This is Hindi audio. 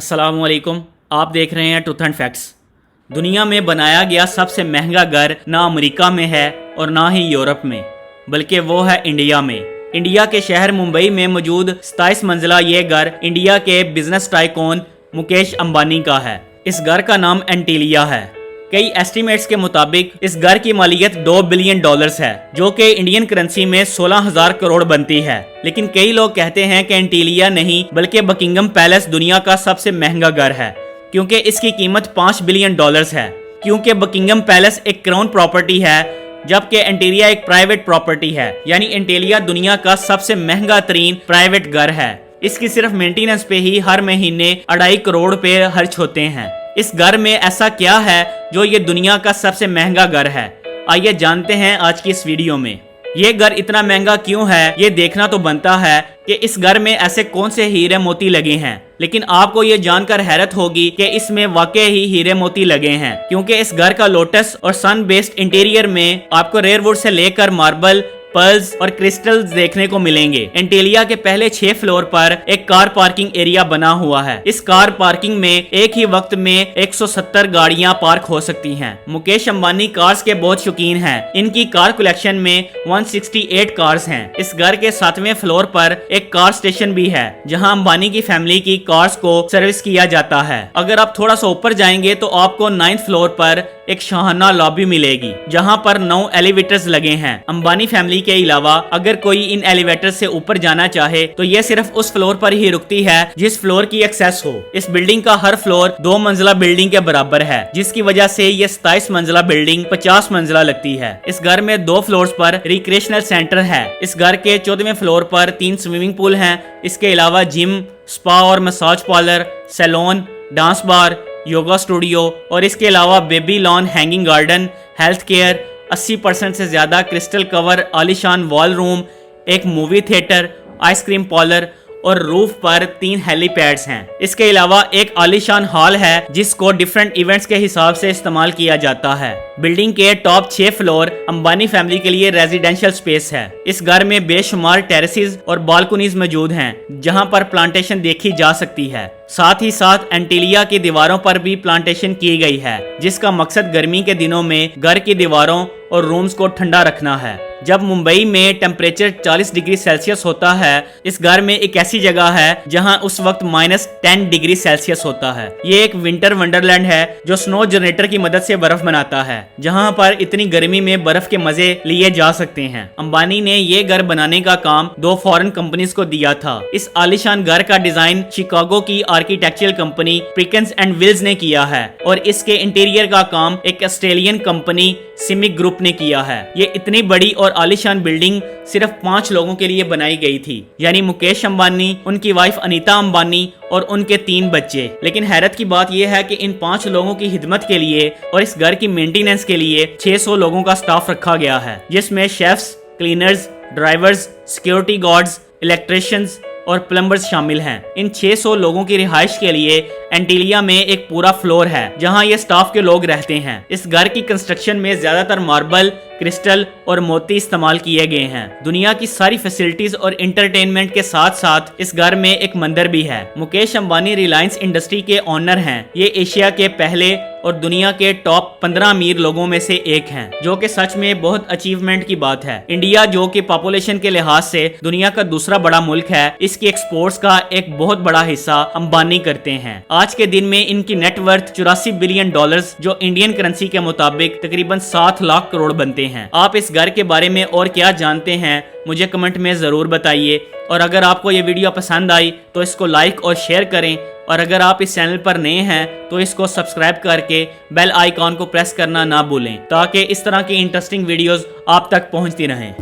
अस्सलामुअलैकुम, आप देख रहे हैं ट्रूथ एंड फैक्ट्स। दुनिया में बनाया गया सबसे महंगा घर ना अमेरिका में है और ना ही यूरोप में, बल्कि वो है इंडिया में। इंडिया के शहर मुंबई में मौजूद 27 मंजिला ये घर इंडिया के बिजनेस टाइकून मुकेश अंबानी का है। इस घर का नाम एंटीलिया है। कई एस्टिमेट्स के मुताबिक इस घर की मालियत $2 बिलियन है, जो कि इंडियन करेंसी में 16,000 करोड़ बनती है। लेकिन कई लोग कहते हैं कि एंटीलिया नहीं बल्कि बकिंगम पैलेस दुनिया का सबसे महंगा घर है, क्योंकि इसकी कीमत $5 बिलियन है। क्योंकि बकिंगम पैलेस एक क्राउन प्रॉपर्टी है, जबकि एंटीलिया एक प्राइवेट प्रॉपर्टी है। यानी एंटीलिया दुनिया का सबसे महंगा तरीन प्राइवेट घर है। इसकी सिर्फ मेंटेनेंस पे ही हर महीने 2.5 करोड़ पे खर्च होते हैं। इस घर में ऐसा क्या है जो ये दुनिया का सबसे महंगा घर है? आइए जानते हैं आज की इस वीडियो में। ये घर इतना महंगा क्यों है, ये देखना तो बनता है कि इस घर में ऐसे कौन से हीरे मोती लगे हैं। लेकिन आपको ये जानकर हैरत होगी कि इसमें वाकई ही हीरे मोती लगे हैं, क्योंकि इस घर का लोटस और सन बेस्ड इंटीरियर में आपको रेयरवुड से लेकर मार्बल, पर्ल्स और क्रिस्टल्स देखने को मिलेंगे। एंटीलिया के पहले 6 फ्लोर पर एक कार पार्किंग एरिया बना हुआ है। इस कार पार्किंग में एक ही वक्त में 170 गाड़ियां पार्क हो सकती हैं। मुकेश अंबानी कार्स के बहुत शौकीन हैं। इनकी कार कलेक्शन में 168 कार्स हैं। इस घर के 7वें फ्लोर पर एक कार स्टेशन भी है, जहां अंबानी की फैमिली की कार्स को सर्विस किया जाता है। अगर आप थोड़ा सा ऊपर जाएंगे तो आपको 9th फ्लोर पर एक शाहाना लॉबी मिलेगी, जहां पर 9 एलिवेटर्स लगे हैं। अंबानी फैमिली के अलावा अगर कोई इन एलिवेटर से ऊपर जाना चाहे तो ये सिर्फ उस फ्लोर पर ही रुकती है जिस फ्लोर की एक्सेस हो। इस बिल्डिंग का हर फ्लोर 2 मंजिला बिल्डिंग के बराबर है, जिसकी वजह से ये 27 मंजिला बिल्डिंग 50 मंजिला लगती है। इस घर में 2 फ्लोर्स पर रिक्रिएशनल सेंटर है। इस घर के 14वें फ्लोर पर 3 स्विमिंग पूल हैं। इसके अलावा जिम, स्पा और massage parlour, salon, dance bar, yoga studio और इसके अलावा baby lawn, hanging garden, health care, 80% से ज्यादा क्रिस्टल कवर, आलीशान वॉल रूम, एक मूवी थिएटर, आइसक्रीम पार्लर और रूफ पर 3 हेलीपैड्स हैं। इसके अलावा एक आलीशान हॉल है जिसको डिफरेंट इवेंट्स के हिसाब से इस्तेमाल किया जाता है। बिल्डिंग के टॉप 6 फ्लोर अंबानी फैमिली के लिए रेजिडेंशियल स्पेस है। इस घर में बेशुमार टेरेसेस और बालकनीज मौजूद हैं, जहां पर प्लांटेशन देखी जा सकती है। साथ ही साथ एंटीलिया की दीवारों पर भी प्लांटेशन की गई है, जिसका मकसद गर्मी के दिनों में घर की दीवारों और रूम्स को ठंडा रखना है। जब मुंबई में टेम्परेचर 40 डिग्री सेल्सियस होता है, इस घर में एक ऐसी जगह है जहां उस वक्त -10 डिग्री सेल्सियस होता है। ये एक विंटर वंडरलैंड है जो स्नो जनरेटर की मदद से बर्फ बनाता है, जहां पर इतनी गर्मी में बर्फ के मजे लिए जा सकते हैं। अंबानी ने ये घर बनाने का काम 2 फॉरेन कंपनीज को दिया था। इस आलीशान घर का डिजाइन शिकागो की आर्किटेक्चरल कंपनी प्रिकन्स एंड विल्स ने किया है और इसके इंटीरियर का काम एक ऑस्ट्रेलियन कंपनी सिमिक ग्रुप ने किया है। ये इतनी बड़ी और आलीशान बिल्डिंग सिर्फ 5 लोगों के लिए बनाई गई थी, यानी मुकेश अंबानी, उनकी वाइफ अनीता अंबानी और उनके 3 बच्चे। लेकिन हैरत की बात यह है कि इन 5 लोगों की खिदमत के लिए और इस घर की मेंटेनेंस के लिए 600 लोगों का स्टाफ रखा गया है, जिसमें chefs, cleaners, drivers, security guards, electricians और प्लम्बर्स शामिल हैं। इन 600 लोगों की रिहाइश के लिए एंटीलिया में एक पूरा फ्लोर है, जहां ये स्टाफ के लोग रहते हैं। इस घर की कंस्ट्रक्शन में ज्यादातर मार्बल, क्रिस्टल और मोती इस्तेमाल किए गए हैं। दुनिया की सारी फैसिलिटीज और इंटरटेनमेंट के साथ साथ इस घर में एक मंदिर भी है। मुकेश अंबानी रिलायंस इंडस्ट्री के ओनर हैं। ये एशिया के पहले और दुनिया के टॉप 15 अमीर लोगों में से एक हैं, जो कि सच में बहुत अचीवमेंट की बात है। इंडिया, जो कि पॉपुलेशन के लिहाज से दुनिया का दूसरा बड़ा मुल्क है, इसकी एक्सपोर्ट्स का एक बहुत बड़ा हिस्सा अंबानी करते हैं। आज के दिन में इनकी नेटवर्थ $84 बिलियन, जो इंडियन करेंसी के मुताबिक तकरीबन 7 लाख करोड़ बनते हैं। आप इस घर के बारे में और क्या जानते हैं, मुझे कमेंट में जरूर बताइए। और अगर आपको ये वीडियो पसंद आई तो इसको लाइक और शेयर करें, और अगर आप इस चैनल पर नए हैं तो इसको सब्सक्राइब करके बेल आइकॉन को प्रेस करना ना भूलें, ताकि इस तरह की इंटरेस्टिंग वीडियोस आप तक पहुंचती रहें।